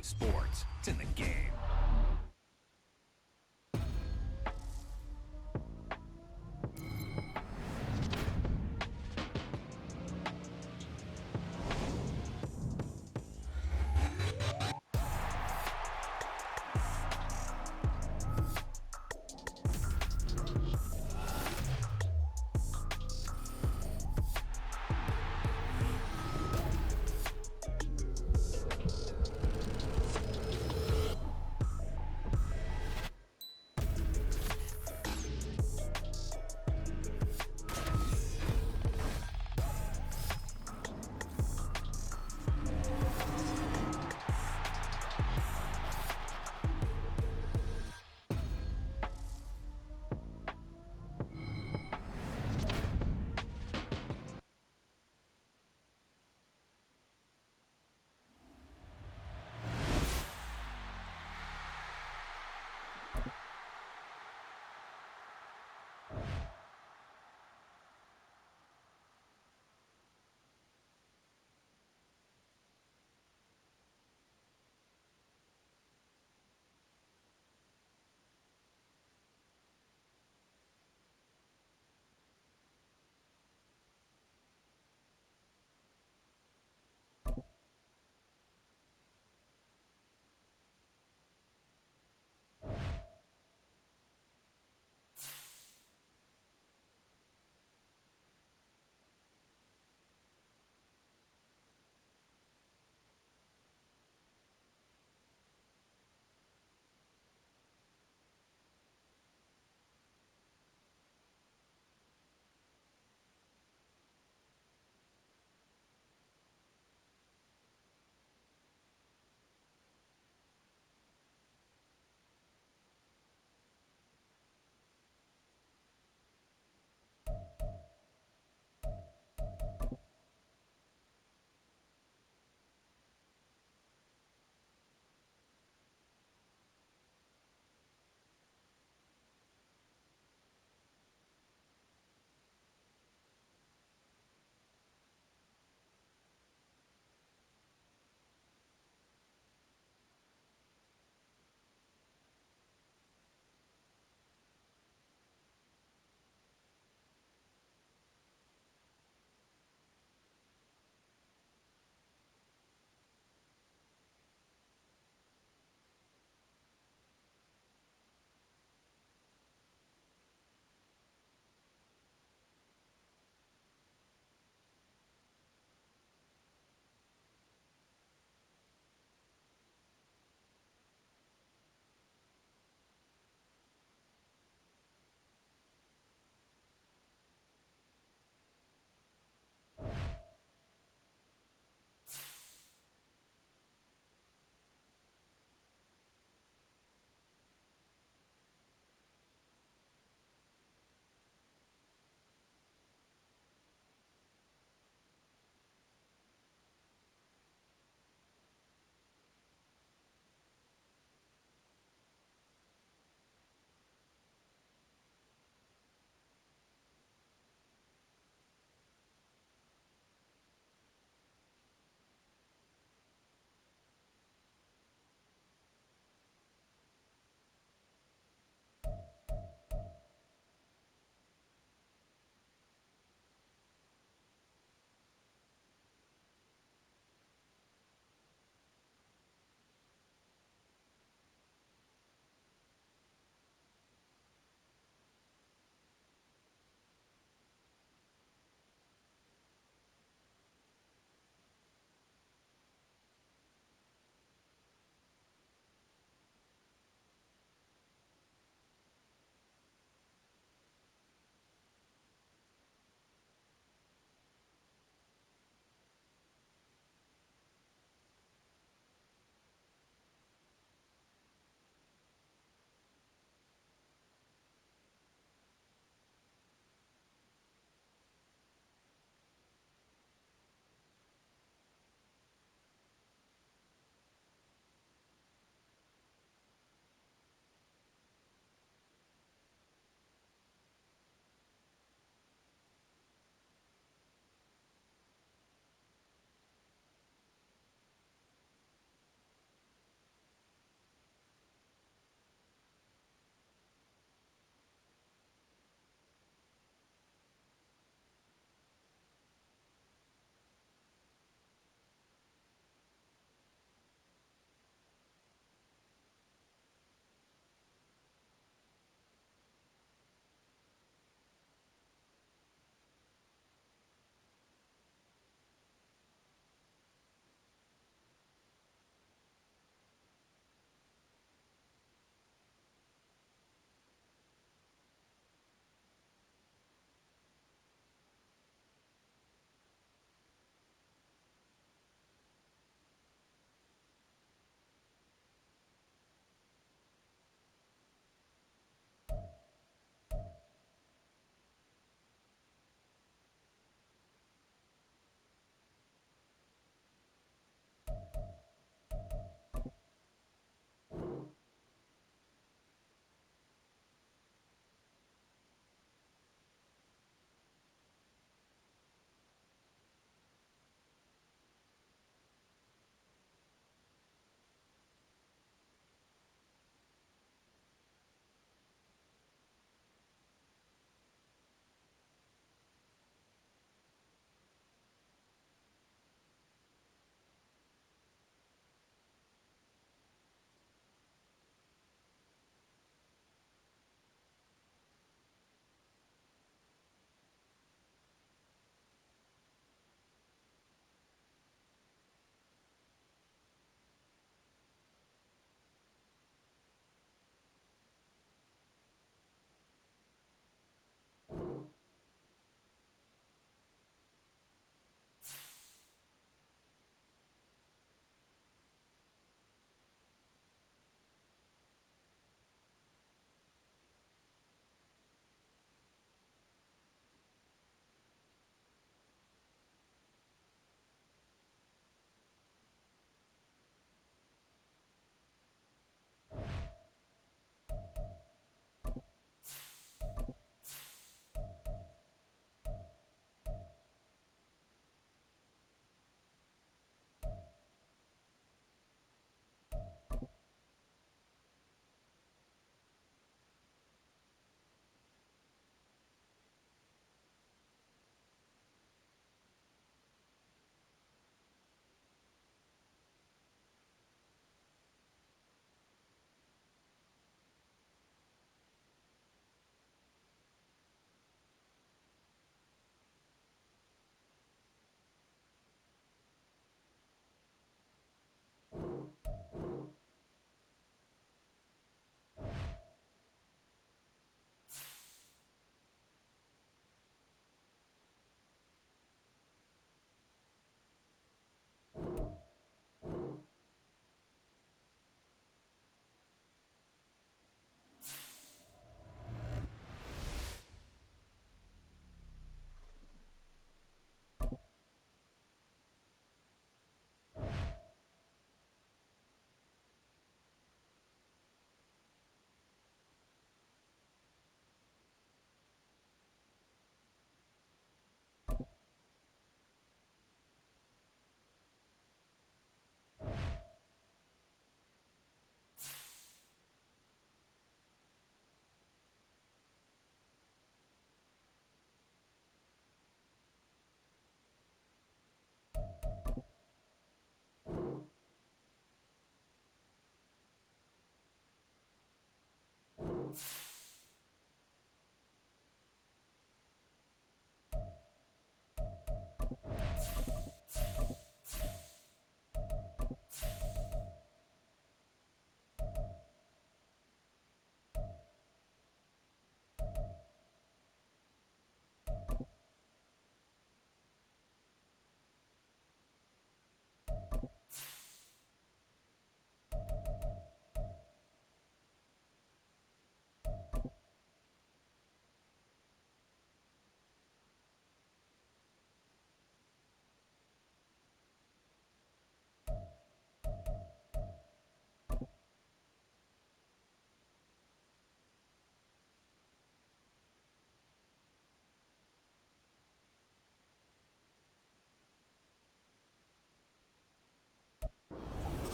sports. It's in the game.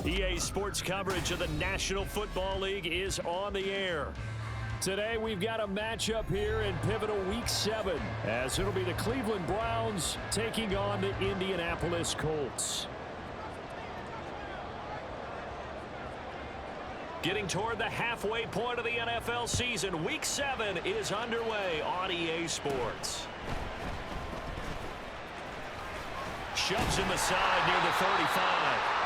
EA Sports coverage of the National Football League is on the air. Today we've got a matchup here in pivotal Week 7, as it'll be the Cleveland Browns taking on the Indianapolis Colts. Getting toward the halfway point of the NFL season, Week 7 is underway on EA Sports. Shoves in the side near the 35.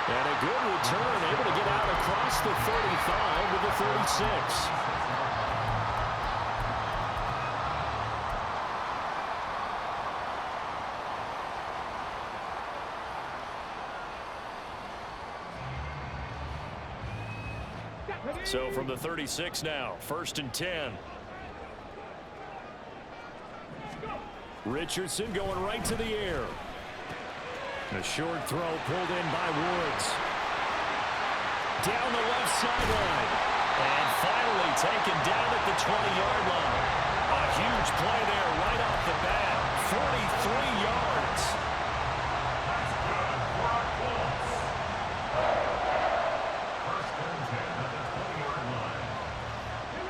And a good return, able to get out across the 35 with the 36. So from the 36 now, 1st and 10. Richardson going right to the air. A short throw pulled in by Woods. Down the left sideline. And finally taken down at the 20-yard line. A huge play there right off the bat. 43 yards.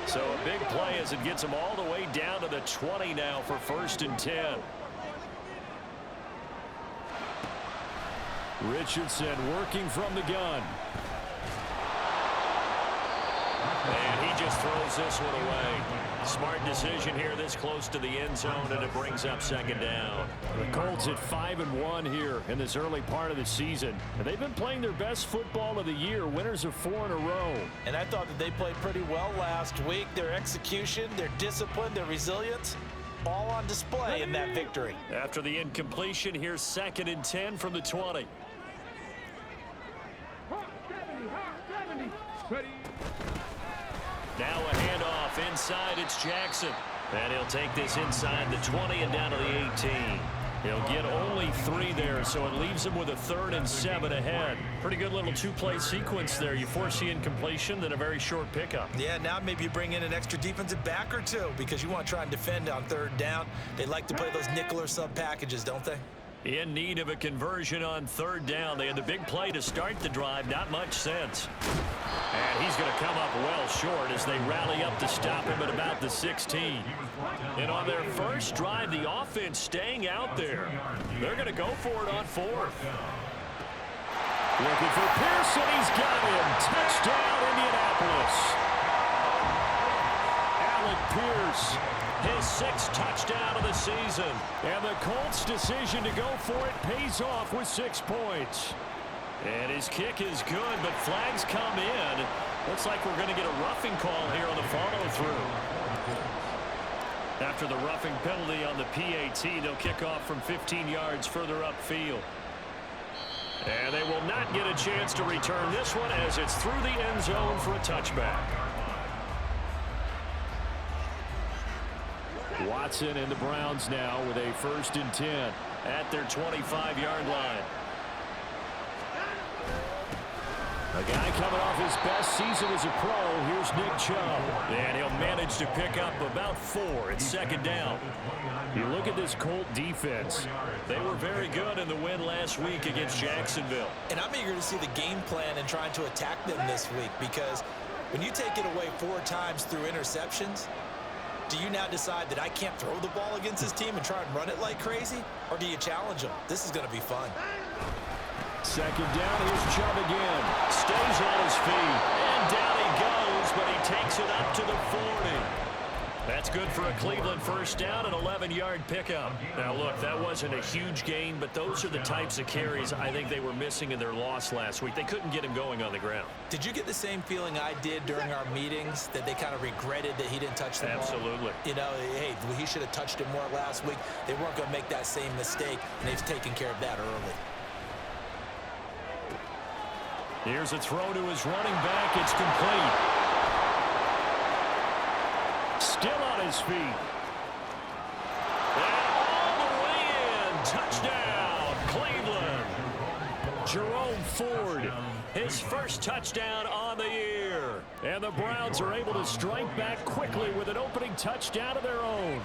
So a big play as it gets him all the way down to the 20 now for 1st and 10. Richardson working from the gun. And he just throws this one away. Smart decision here this close to the end zone, and it brings up 2nd down. The Colts at 5-1 here in this early part of the season. And they've been playing their best football of the year, winners of 4 in a row. And I thought that they played pretty well last week. Their execution, their discipline, their resilience, all on display in that victory. After the incompletion, here's 2nd and 10 from the 20. Now a handoff inside, it's Jackson. And he'll take this inside the 20 and down to the 18. He'll get only 3 there, so it leaves him with a 3rd and 7 ahead. Pretty good little 2-play sequence there. You force the incompletion, then a very short pickup. Yeah, now maybe you bring in an extra defensive back or two because you want to try and defend on 3rd down. They like to play those nickel or sub packages, don't they? In need of a conversion on 3rd down. They had the big play to start the drive. Not much sense. And he's going to come up well short as they rally up to stop him at about the 16. And on their first drive, the offense staying out there. They're going to go for it on 4th. Looking for Pearson. He's got him. Touchdown, Indianapolis. Alec Pierce. His 6th touchdown of the season. And the Colts' decision to go for it pays off with 6 points. And his kick is good, but flags come in. Looks like we're going to get a roughing call here on the follow-through. After the roughing penalty on the PAT, they'll kick off from 15 yards further upfield. And they will not get a chance to return this one as it's through the end zone for a touchback. Watson and the Browns now with a 1st and 10 at their 25-yard line. A guy coming off his best season as a pro. Here's Nick Chubb. And he'll manage to pick up about 4 at 2nd down. You look at this Colt defense. They were very good in the win last week against Jacksonville. And I'm eager to see the game plan and trying to attack them this week because when you take it away 4 times through interceptions, do you now decide that I can't throw the ball against this team and try and run it like crazy? Or do you challenge them? This is going to be fun. 2nd down, here's Chubb again. Stays on his feet. And down he goes, but he takes it up to the 40. That's good for a Cleveland 1st down, an 11-yard pickup. Now, look, that wasn't a huge gain, but those are the types of carries I think they were missing in their loss last week. They couldn't get him going on the ground. Did you get the same feeling I did during our meetings, that they kind of regretted that he didn't touch the ball? Absolutely. You know, hey, he should have touched it more last week. They weren't going to make that same mistake, and they've taken care of that early. Here's a throw to his running back. It's complete. Still on his feet. And all the way in. Touchdown, Cleveland. Jerome Ford, his 1st touchdown on the year. And the Browns are able to strike back quickly with an opening touchdown of their own.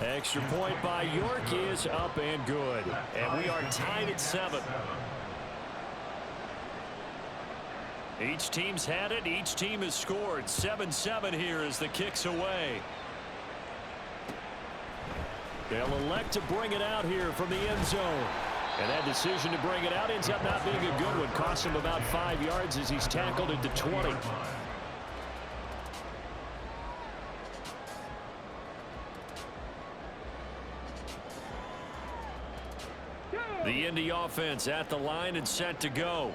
Extra point by York is up and good. And we are tied at 7. Each team's had it. Each team has scored. 7-7 here as the kick's away. They'll elect to bring it out here from the end zone. And that decision to bring it out ends up not being a good one. Costs him about 5 yards as he's tackled at the 20. The Indy offense at the line and set to go.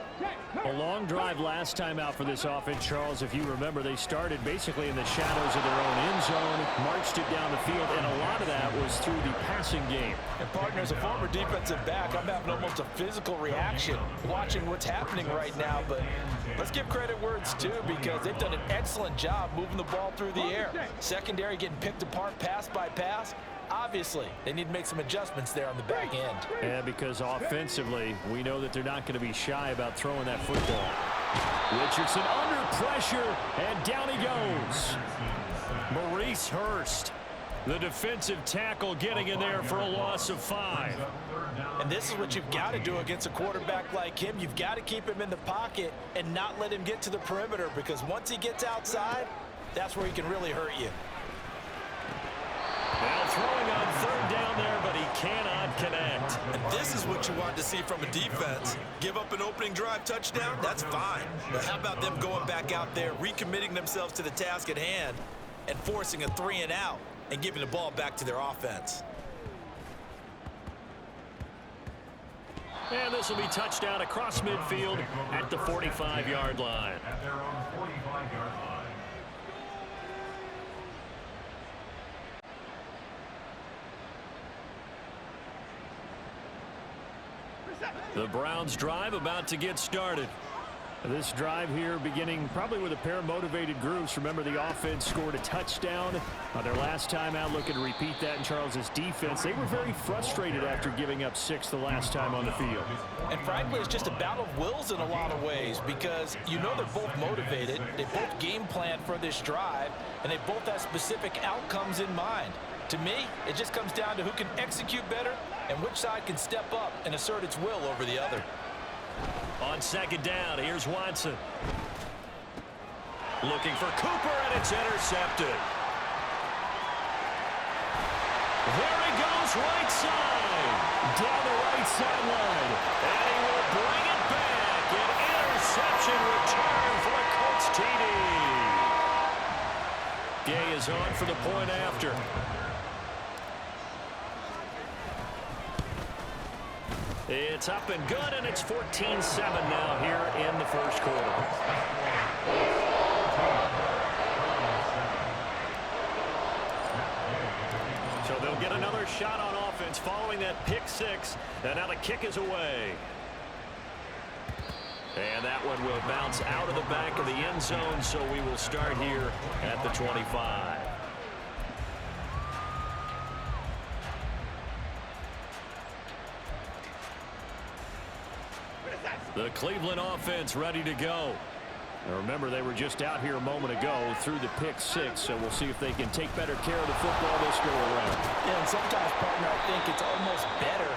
A long drive last time out for this offense, Charles. If you remember, they started basically in the shadows of their own end zone, marched it down the field, and a lot of that was through the passing game. And, partner, as a former defensive back, I'm having almost a physical reaction watching what's happening right now. But let's give credit where it's due, because they've done an excellent job moving the ball through the air. Secondary getting picked apart pass by pass. Obviously, they need to make some adjustments there on the back end. Yeah, because offensively, we know that they're not going to be shy about throwing that football. Richardson under pressure, and down he goes. Maurice Hurst, the defensive tackle, getting in there for a loss of 5. And this is what you've got to do against a quarterback like him. You've got to keep him in the pocket and not let him get to the perimeter, because once he gets outside, that's where he can really hurt you. Now throwing on 3rd down there, but he cannot connect. And this is what you want to see from a defense. Give up an opening drive touchdown, that's fine. But how about them going back out there, recommitting themselves to the task at hand, and forcing a 3-and-out and giving the ball back to their offense? And this will be touchdown across midfield at the 45-yard line. The Browns drive about to get started. This drive here beginning probably with a pair of motivated groups. Remember, the offense scored a touchdown on their last time out, looking to repeat that in Charles's defense. They were very frustrated after giving up 6 the last time on the field. And frankly, it's just a battle of wills in a lot of ways, because you know they're both motivated. They both game plan for this drive, and they both have specific outcomes in mind. To me, it just comes down to who can execute better and which side can step up and assert its will over the other. On 2nd down, here's Watson. Looking for Cooper, and it's intercepted. There he goes, right side. Down the right sideline. And he will bring it back. An interception return for a Colts TD. Gay is on for the point after. It's up and good, and it's 14-7 now here in the first quarter. So they'll get another shot on offense following that pick 6, and now the kick is away. And that one will bounce out of the back of the end zone, so we will start here at the 25. The Cleveland offense ready to go. Now remember, they were just out here a moment ago through the pick 6, so we'll see if they can take better care of the football this go around. Yeah, and sometimes, partner, I think it's almost better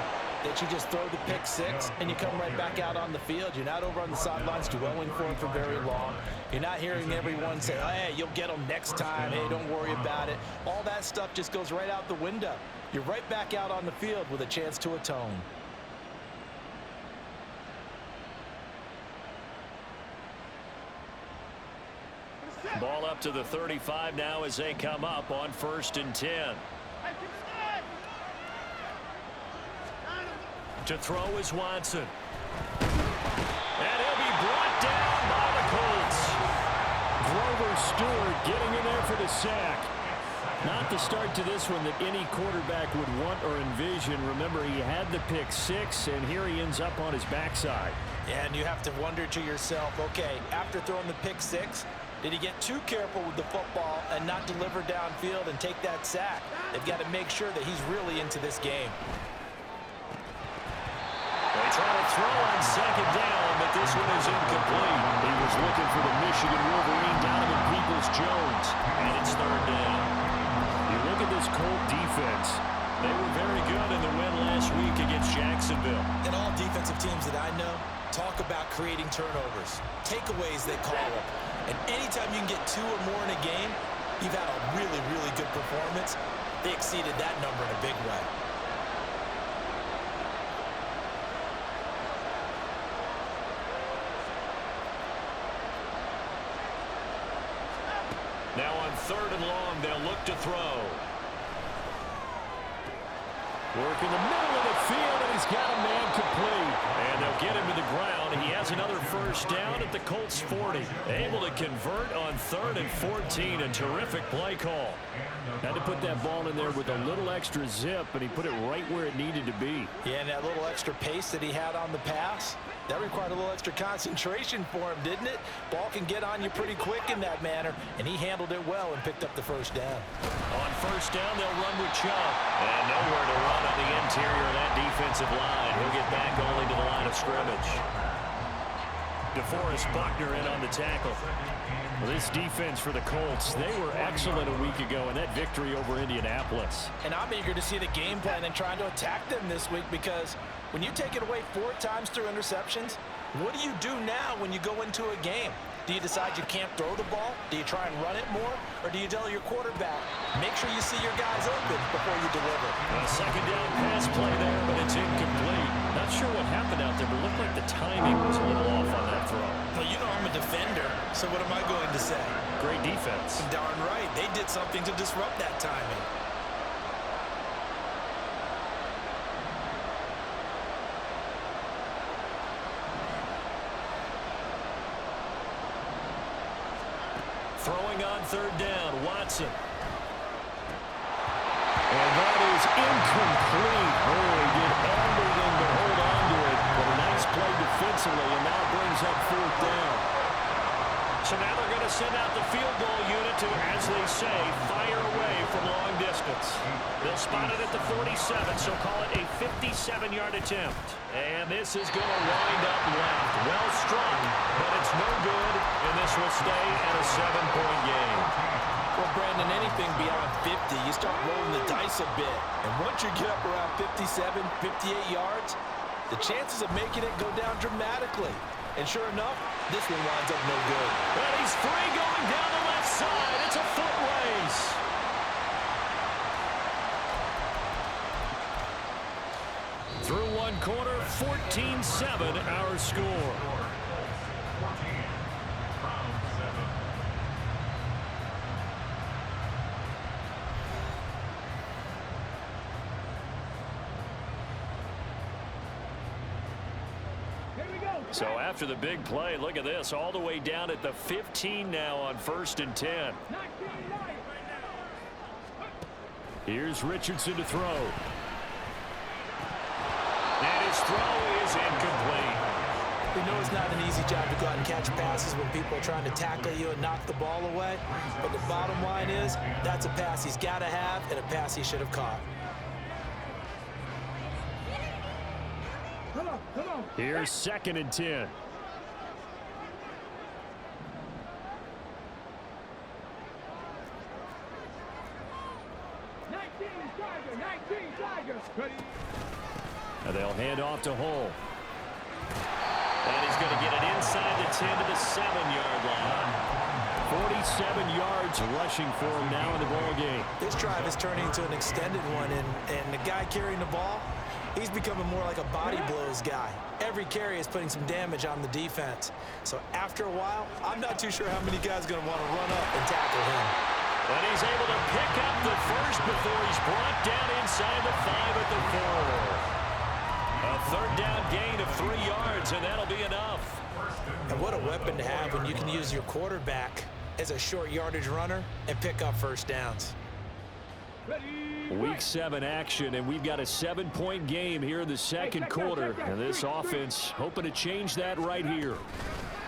that you just throw the pick 6 and you come right back out on the field. You're not over on the sidelines dwelling for it for very long. You're not hearing everyone say, oh, hey, you'll get them next time. Hey, don't worry about it. All that stuff just goes right out the window. You're right back out on the field with a chance to atone. Ball up to the 35 now as they come up on 1st and 10. To throw is Watson. And he'll be brought down by the Colts. Grover Stewart getting in there for the sack. Not the start to this one that any quarterback would want or envision. Remember, he had the pick 6, and here he ends up on his backside. Yeah, and you have to wonder to yourself, okay, after throwing the pick 6, did he get too careful with the football and not deliver downfield and take that sack? They've got to make sure that he's really into this game. They try to throw on 2nd down, but this one is incomplete. He was looking for the Michigan Wolverine, Donovan Peoples-Jones, and it's 3rd down. You look at this Colt defense. defense. They were very good in the win last week against Jacksonville. And all defensive teams that I know talk about creating turnovers, takeaways they call them. And anytime you can get 2 or more in a game, you've had a really, really good performance. They exceeded that number in a big way. Now on 3rd and long, they'll look to throw. Work in the middle of the field, and he's got a man complete. And they'll get him to the ground. He has another first down at the Colts 40. Able to convert on 3rd and 14. A terrific play call. Had to put that ball in there with a little extra zip, and he put it right where it needed to be. Yeah, and that little extra pace that he had on the pass, that required a little extra concentration for him, didn't it? Ball can get on you pretty quick in that manner, and he handled it well and picked up the first down. On first down, they'll run with Chubb. And nowhere to run on the interior of that defensive line. He'll get back only to the line of scrimmage. DeForest Buckner in on the tackle. Well, this defense for the Colts, they were excellent a week ago in that victory over Indianapolis. And I'm eager to see the game plan and trying to attack them this week, because when you take it away 4 times through interceptions, what do you do now when you go into a game? Do you decide you can't throw the ball? Do you try and run it more? Or do you tell your quarterback, make sure you see your guys open before you deliver? A second down pass play there, but it's incomplete. Not sure what happened out there, but it looked like the timing was a little off on that throw. Well, you know I'm a defender, so what am I going to say? Great defense. Darn right. They did something to disrupt that timing. Throwing on 3rd down, Watson. And that is incomplete. Oh, he did everything to hold on to it. But a nice play defensively, and now brings up 4th down. So now they're going to send out the field goal unit to, as they say, fire away from long distance. They'll spot it at the 47, so call it a 57-yard attempt. And this is going to wind up left. Well struck, but it's no good, and this will stay at a 7-point game. Well, Brandon, anything beyond 50, you start rolling the dice a bit. And once you get up around 57, 58 yards, the chances of making it go down dramatically. And sure enough, this one winds up no good. And he's free going down the left side. It's a foot race. Through one quarter, 14-7 our score. So after the big play, look at this, all the way down at the 15 now on 1st and 10. Here's Richardson to throw. And his throw is incomplete. We know it's not an easy job to go out and catch passes when people are trying to tackle you and knock the ball away. But the bottom line is, that's a pass he's got to have and a pass he should have caught. Here's 2nd and 10. And they'll hand off to Hull. And he's going to get it inside the 10 to the 7-yard line. 47 yards rushing for him now in the ball game. This drive is turning into an extended one, and the guy carrying the ball, he's becoming more like a body blows guy. Every carry is putting some damage on the defense. So after a while, I'm not too sure how many guys are going to want to run up and tackle him. And he's able to pick up the first before he's brought down inside the 5 at the 4. A 3rd down gain of 3 yards, and that'll be enough. And what a weapon to have when you can use your quarterback as a short yardage runner and pick up first downs. Week 7 action, and we've got a 7-point game here in the second quarter. And this offense hoping to change that right here.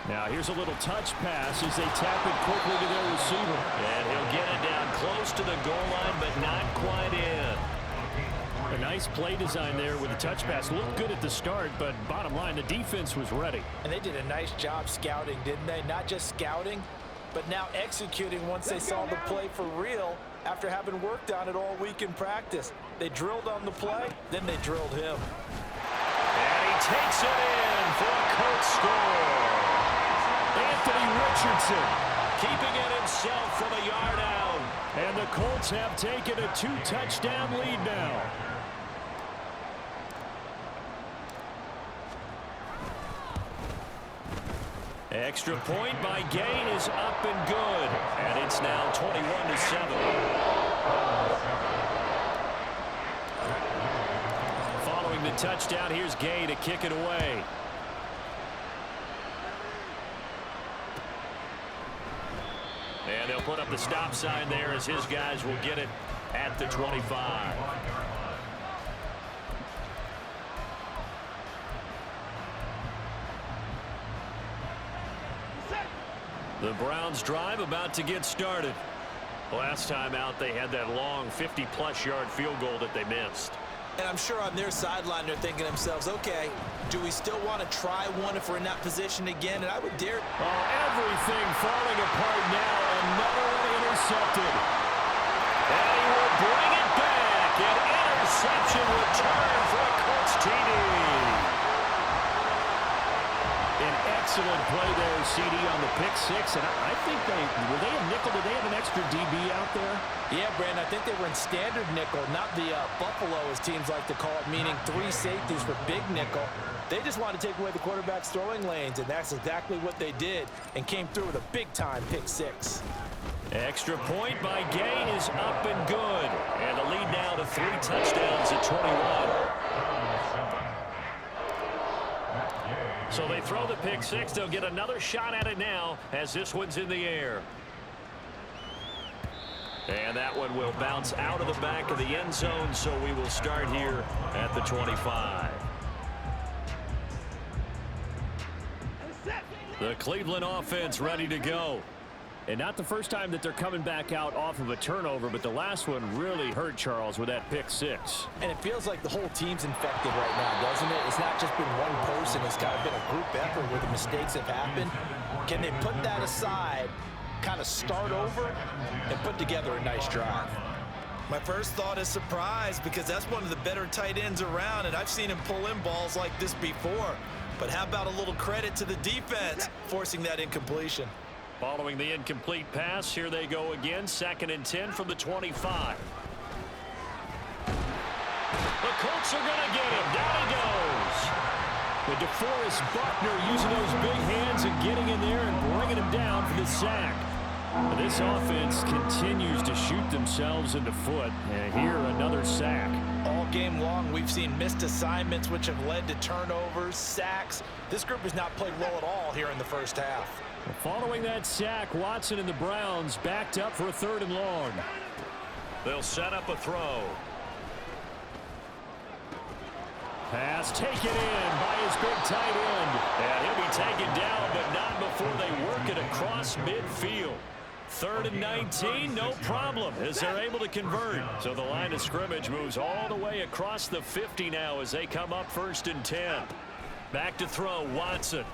Now here's a little touch pass as they tap it quickly to their receiver. And he'll get it down close to the goal line, but not quite in. A nice play design there with the touch pass. Looked good at the start, but bottom line, the defense was ready. And they did a nice job scouting, didn't they? Not just scouting, but now executing once they saw the play for real after having worked on it all week in practice. They drilled on the play, then they drilled him. And he takes it in for a Colts score. Anthony Richardson keeping it himself from a yard out. And the Colts have taken a 2-touchdown lead now. Extra point by Gain is up and good. And it's now 21-7. Following the touchdown, here's Gain to kick it away. And they'll put up the stop sign there as his guys will get it at the 25. The Browns drive about to get started. Last time out, they had that long 50-plus yard field goal that they missed. And I'm sure on their sideline they're thinking to themselves, okay, do we still want to try one if we're in that position again? And I would dare. Oh, everything falling apart now. Another one intercepted. And he will bring it back. An interception return for a Colts TD. An excellent play there, CD, on the pick six. And I think were they a nickel? Did they have an extra DB out there? Yeah, Brandon, I think they were in standard nickel, not the Buffalo, as teams like to call it, meaning 3 safeties for big nickel. They just wanted to take away the quarterback's throwing lanes, and that's exactly what they did, and came through with a big-time pick six. Extra point by Gain is up and good. And the lead now to 3 touchdowns at 21. So they throw the pick six. They'll get another shot at it now as this one's in the air. And that one will bounce out of the back of the end zone, so we will start here at the 25. The Cleveland offense ready to go. And not the first time that they're coming back out off of a turnover, but the last one really hurt, Charles, with that pick six. And it feels like the whole team's infected right now, doesn't it? It's not just been one person. It's kind of been a group effort where the mistakes have happened. Can they put that aside, kind of start over, and put together a nice drive? My first thought is surprise, because that's one of the better tight ends around, and I've seen him pull in balls like this before. But how about a little credit to the defense forcing that incompletion? Following the incomplete pass, here they go again. 2nd and 10 from the 25. The Colts are going to get him. Down he goes. The DeForest Buckner using those big hands and getting in there and bringing him down for the sack. This offense continues to shoot themselves in the foot. And here, another sack. All game long, we've seen missed assignments, which have led to turnovers, sacks. This group has not played well at all here in the first half. Following that sack, Watson and the Browns backed up for a 3rd and long. They'll set up a throw. Pass taken in by his big tight end. And he'll be taken down, but not before they work it across midfield. 3rd and 19, no problem, as they're able to convert. So the line of scrimmage moves all the way across the 50 now as they come up 1st and 10. Back to throw, Watson.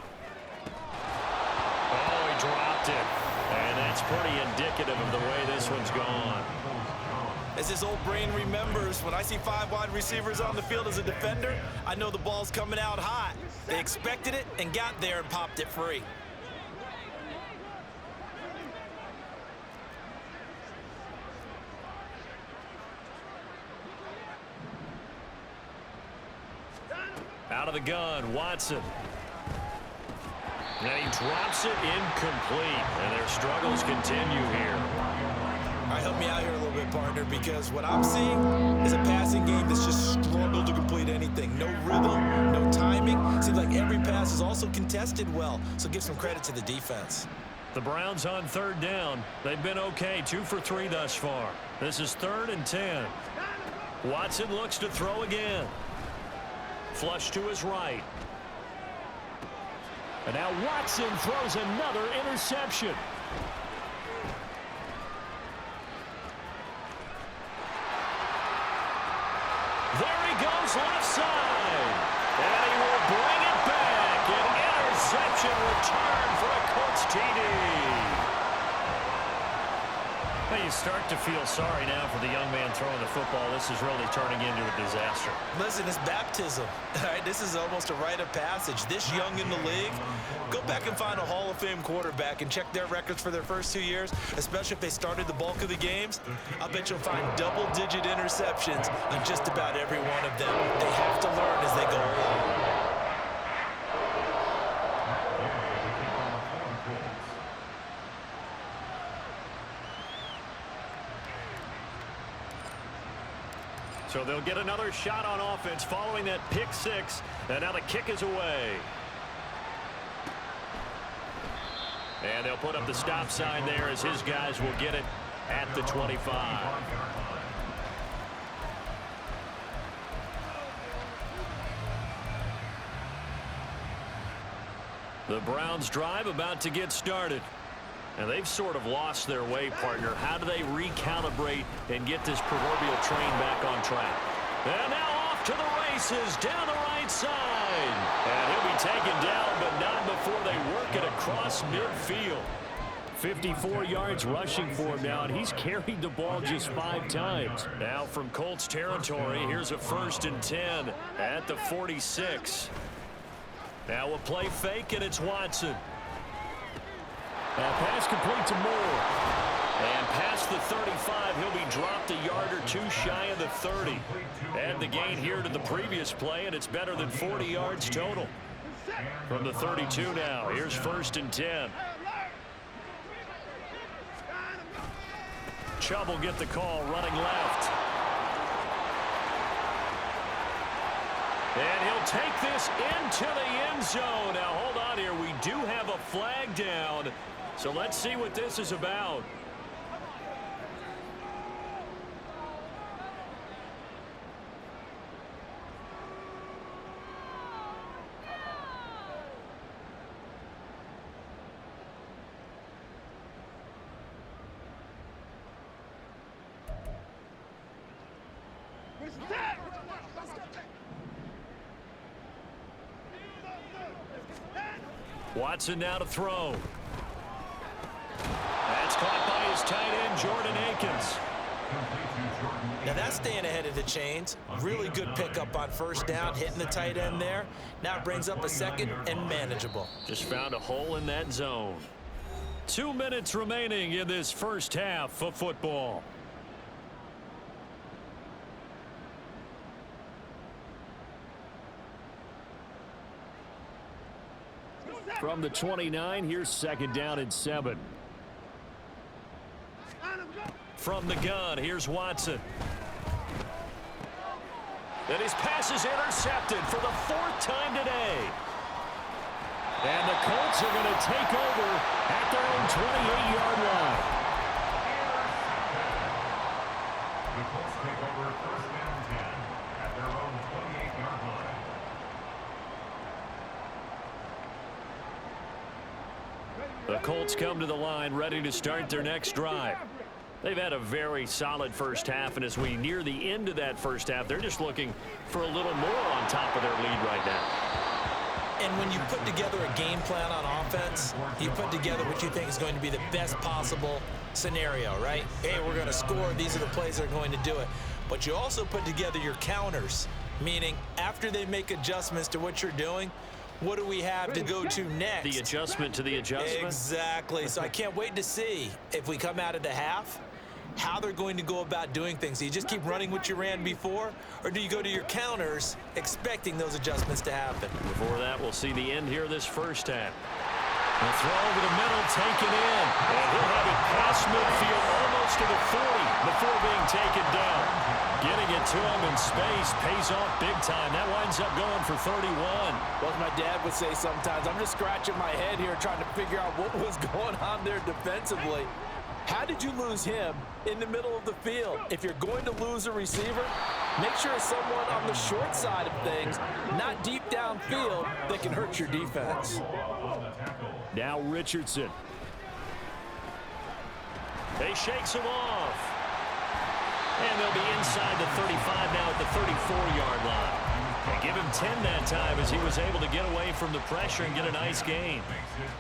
Oh, he dropped it. And that's pretty indicative of the way this one's gone. As his old brain remembers, when I see 5 wide receivers on the field as a defender, I know the ball's coming out hot. They expected it and got there and popped it free. Out of the gun, Watson. And he drops it incomplete. And their struggles continue here. All right, help me out here a little bit, partner, because what I'm seeing is a passing game that's just struggled to complete anything. No rhythm, no timing. Seems like every pass is also contested well, so give some credit to the defense. The Browns on 3rd down. They've been okay, 2 for 3 thus far. This is 3rd and 10. Watson looks to throw again. Flush to his right. And now Watson throws another interception. There he goes left side. And he will bring it back. An interception return for a Colts TD. You start to feel sorry now for the young man throwing the football. This is really turning into a disaster. Listen, it's baptism. All right, this is almost a rite of passage. This young in the league, go back and find a Hall of Fame quarterback and check their records for their first 2 years, especially if they started the bulk of the games. I'll bet you'll find double-digit interceptions on just about every one of them. They have to learn as they go along. So they'll get another shot on offense following that pick six. And now the kick is away. And they'll put up the stop sign there as his guys will get it at the 25. The Browns drive about to get started. And they've sort of lost their way, partner. How do they recalibrate and get this proverbial train back on track? And now off to the races down the right side. And he'll be taken down, but not before they work it across midfield. 54 yards rushing for him now, and he's carried the ball just 5 times. Now from Colts territory, here's a 1st and 10 at the 46. Now a play fake, and it's Watson. Pass complete to Moore. And past the 35, he'll be dropped a yard or two shy of the 30. Add the gain here to the previous play, and it's better than 40 yards total. From the 32 now, here's 1st and 10. Chubb will get the call running left. And he'll take this into the end zone. Now, hold on here. We do have a flag down. So let's see what this is about. Watson now to throw. That's caught by his tight end, Jordan Akins. Now that's staying ahead of the chains. Really good pickup on 1st down, hitting the tight end there. Now it brings up a 2nd and manageable. Just found a hole in that zone. 2 minutes remaining in this first half of football. From the 29, here's 2nd down and 7. From the gun, here's Watson. And his pass is intercepted for the 4th time today. And the Colts are going to take over at their own 28-yard line. The Colts take over 1st and 10 at their own 28-yard line. The Colts come to the line ready to start their next drive. They've had a very solid first half, and as we near the end of that first half, they're just looking for a little more on top of their lead right now. And when you put together a game plan on offense, you put together what you think is going to be the best possible scenario, right? Hey, we're going to score. These are the plays that are going to do it. But you also put together your counters, meaning after they make adjustments to what you're doing, what do we have to go to next? The adjustment to the adjustment? Exactly. So I can't wait to see if we come out of the half, how they're going to go about doing things. Do you just keep running what you ran before, or do you go to your counters expecting those adjustments to happen? Before that, we'll see the end here of this first half. The throw over the middle, taken in. And he'll have it past midfield, almost to the 40 before being taken down. Getting it to him in space pays off big time. That winds up going for 31. Well, as my dad would say sometimes, I'm just scratching my head here trying to figure out what was going on there defensively. How did you lose him in the middle of the field? If you're going to lose a receiver, make sure it's someone on the short side of things, not deep downfield, that can hurt your defense. Now Richardson. He shakes him off. And they'll be inside the 35 now at the 34-yard line. And give him 10 that time as he was able to get away from the pressure and get a nice gain.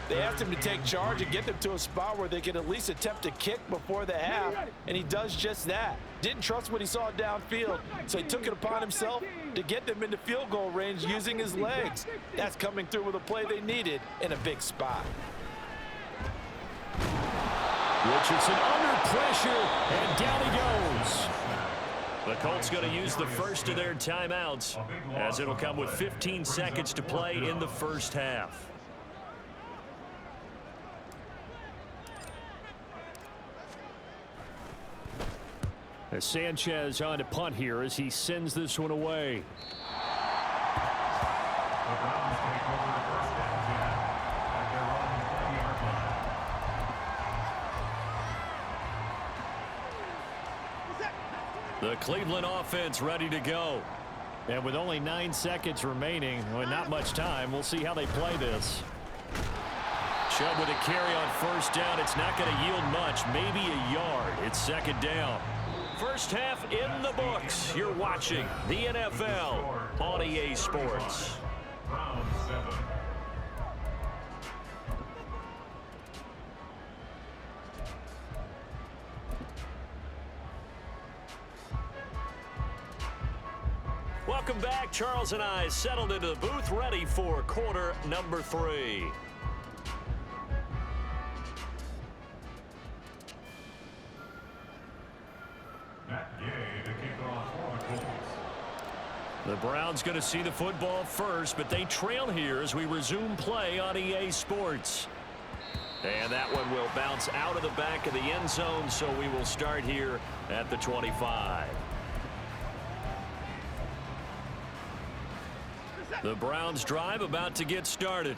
They asked him to take charge and get them to a spot where they could at least attempt a kick before the half, and he does just that. Didn't trust what he saw downfield, so he took it upon himself to get them into field goal range using his legs. That's coming through with a play they needed in a big spot. Richardson under pressure, and down he goes. The Colts going to use the first of their timeouts, as it'll come with 15 seconds to play in the first half. As Sanchez on to punt here as he sends this one away. The Browns take over the first down 10 at their own 30-yard line. The Cleveland offense ready to go. And with only 9 seconds remaining, well, not much time, we'll see how they play this. Chubb with a carry on first down. It's not going to yield much, maybe a yard. It's second down. First half in the books. You're watching the NFL on EA Sports. Browns 7. Welcome back. Charles and I settled into the booth, ready for quarter number 3. The Browns going to see the football first, but they trail here as we resume play on EA Sports. And that one will bounce out of the back of the end zone, so we will start here at the 25. The Browns drive about to get started.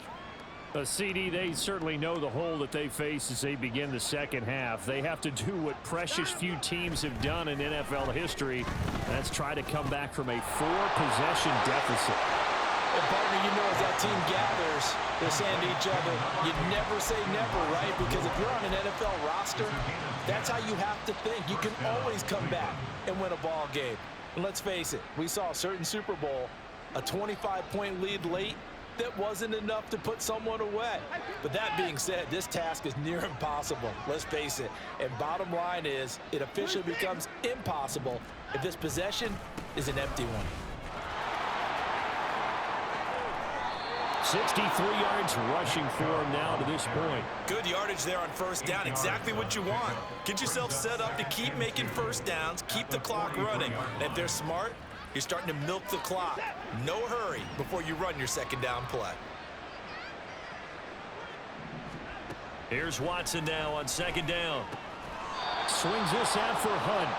CD, they certainly know the hole that they face as they begin the second half. They have to do what precious few teams have done in NFL history. That's try to come back from a 4-possession deficit. And partner, you know, as that team gathers, they're saying to each other, you never say never, right? Because if you're on an NFL roster, that's how you have to think. You can always come back and win a ball game. And let's face it, we saw a certain Super Bowl, a 25-point lead late, that wasn't enough to put someone away. But that being said, this task is near impossible. Let's face it. And bottom line is, it officially becomes impossible if this possession is an empty one. 63 yards rushing for him now to this point. Good yardage there on first down. Exactly what you want. Get yourself set up to keep making first downs, keep the clock running. And if they're smart, you're starting to milk the clock. No hurry before you run your second down play. Here's Watson now on second down. Swings this out for Hunt.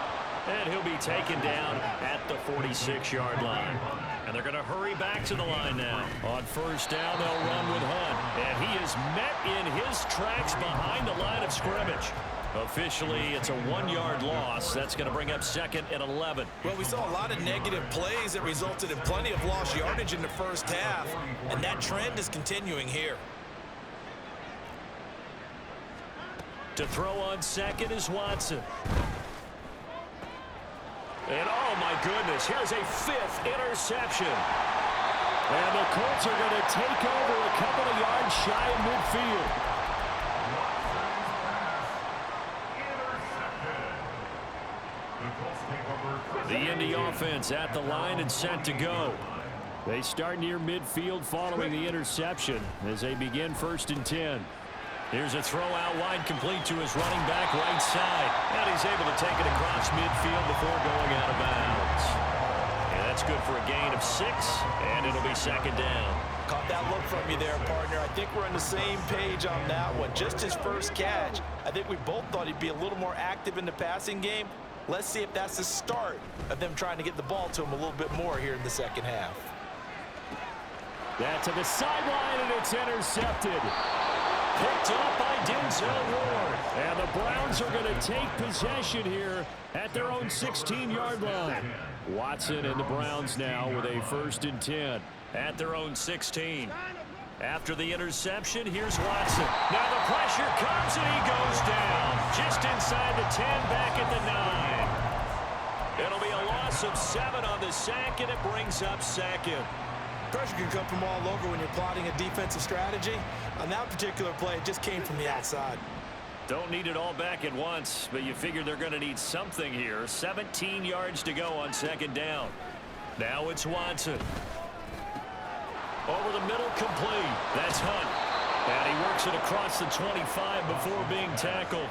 And he'll be taken down at the 46-yard line. And they're going to hurry back to the line now. On first down, they'll run with Hunt. And he is met in his tracks behind the line of scrimmage. Officially, it's a 1-yard loss. That's going to bring up second and 11. Well, we saw a lot of negative plays that resulted in plenty of lost yardage in the first half, and that trend is continuing here. To throw on second is Watson. And oh my goodness, here's a 5th interception. And the Colts are going to take over a couple of yards shy of midfield. The Indy offense at the line and set to go. They start near midfield following the interception as they begin first and 10. Here's a throw out wide, complete to his running back right side. And he's able to take it across midfield before going out of bounds. And that's good for a gain of 6, and it'll be second down. Caught that look from you there, partner. I think we're on the same page on that one. Just his first catch. I think we both thought he'd be a little more active in the passing game. Let's see if that's the start of them trying to get the ball to him a little bit more here in the second half. That to the sideline, and it's intercepted. Picked up by Denzel Ward. And the Browns are going to take possession here at their own 16-yard line. Watson and the Browns now with a first and 10. At their own 16. After the interception, here's Watson. Now the pressure comes, and he goes down. Just inside the 10, back at the 9. It'll be a loss of 7 on the sack, and it brings up second. Pressure can come from all over when you're plotting a defensive strategy. On that particular play, it just came from the outside. Don't need it all back at once, but you figure they're going to need something here. 17 yards to go on second down. Now it's Watson. Over the middle, complete. That's Hunt. And he works it across the 25 before being tackled.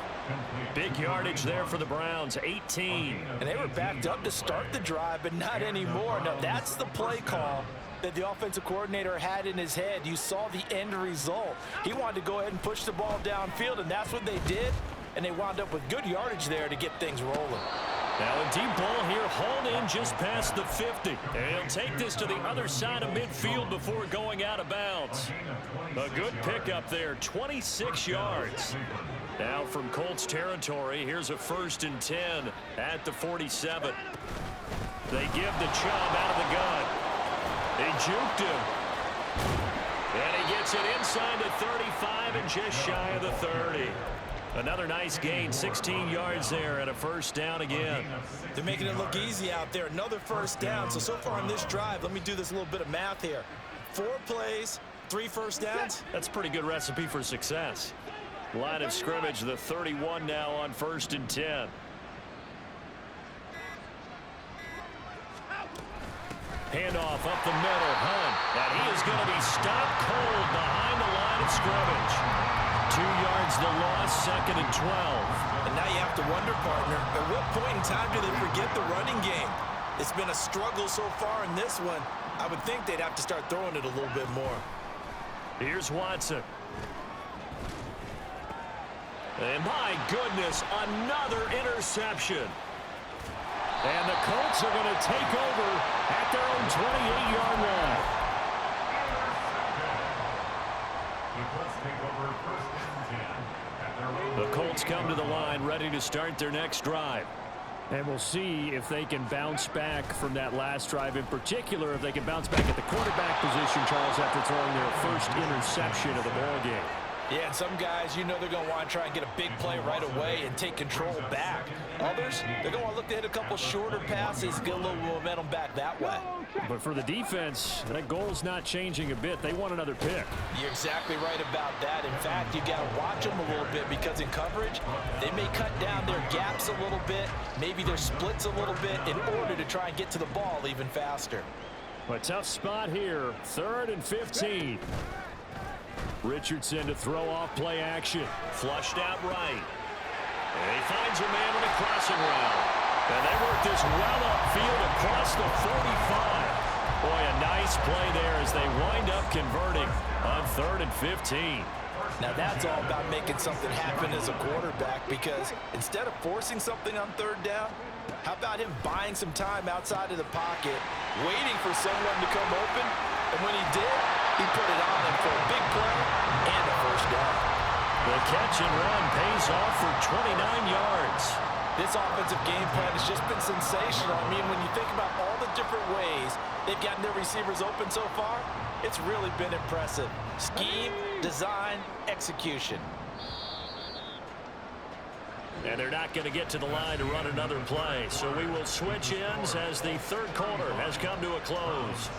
Big yardage there for the Browns, 18. And they were backed up to start the drive, but not anymore. Now, that's the play call that the offensive coordinator had in his head. You saw the end result. He wanted to go ahead and push the ball downfield, and that's what they did. And they wound up with good yardage there to get things rolling. Now a deep ball here, hauled in just past the 50. And he'll take this to the other side of midfield before going out of bounds. A good pickup there, 26 yards. Now from Colts territory, here's a 1st and 10 at the 47. They give the Chubb out of the gun. They juked him. And he gets it inside the 35 and just shy of the 30. Another nice gain, 16 yards there, and a 1st down again. They're making it look easy out there. Another 1st down. So far on this drive, let me do this little bit of math here. 4 plays, 3 1st downs. That's a pretty good recipe for success. Line of scrimmage, the 31 now on 1st and 10. Handoff up the middle, Hunt. And he is going to be stopped cold behind the line of scrimmage. 2 yards the loss, 2nd and 12. And now you have to wonder, partner, at what point in time do they forget the running game? It's been a struggle so far in this one. I would think they'd have to start throwing it a little bit more. Here's Watson. And my goodness, another interception. And the Colts are going to take over at their own 28-yard line. The Colts come to the line, ready to start their next drive. And we'll see if they can bounce back from that last drive. In particular, if they can bounce back at the quarterback position, Charles, after throwing their first interception of the ball game. Yeah, and some guys, you know they're going to want to try and get a big play right away and take control back. Others, they're going to look to hit a couple shorter passes, get a little momentum back that way. But for the defense, that goal's not changing a bit. They want another pick. You're exactly right about that. In fact, you got to watch them a little bit because in coverage, they may cut down their gaps a little bit, maybe their splits a little bit in order to try and get to the ball even faster. A tough spot here, 3rd and 15. Richardson to throw off play action. Flushed out right. And he finds a man on a crossing route. And they work this well upfield across the 45. Boy, a nice play there as they wind up converting on 3rd and 15. Now that's all about making something happen as a quarterback, because instead of forcing something on 3rd down, how about him buying some time outside of the pocket, waiting for someone to come open, and when he did, he put it on him for a big play and a 1st down. The catch and run pays off for 29 yards. This offensive game plan has just been sensational. I mean, when you think about all the different ways they've gotten their receivers open so far, it's really been impressive. Scheme, design, execution. And they're not going to get to the line to run another play. So we will switch ends as the 3rd quarter has come to a close.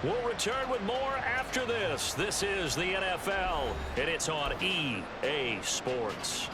We'll return with more after this. This is the NFL, and it's on EA Sports.